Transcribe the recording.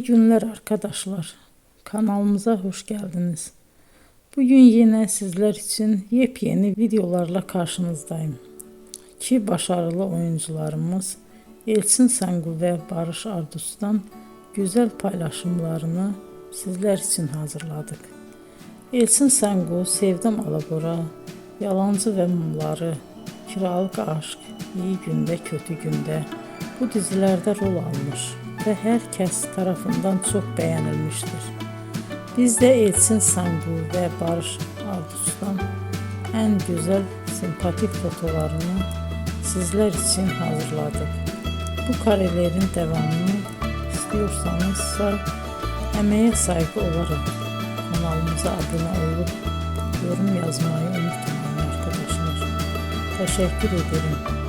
İyi günler arkadaşlar. Kanalımıza hoş geldiniz. Bugün yine sizler için yepyeni videolarla karşınızdayım. İki başarılı oyuncularımız Elçin Sangu ve Barış Ardus'tan güzel paylaşımlarını sizler için hazırladık. Elçin Sangu, Sevdim Alabora, Yalancı ve Mumları, Kiralık Aşk, İyi Günde Kötü Günde bu dizilerde rol almış ve herkes tarafından çok beğenilmiştir. Biz de Elçin Sangu ve Barış Ardus'tan en güzel sempatik fotolarını sizler için hazırladık. Bu karelerin devamını istiyorsanızsa emeğe saygı olarak kanalımıza abone olup yorum yazmayı unutmayın arkadaşlar. Teşekkür ederim.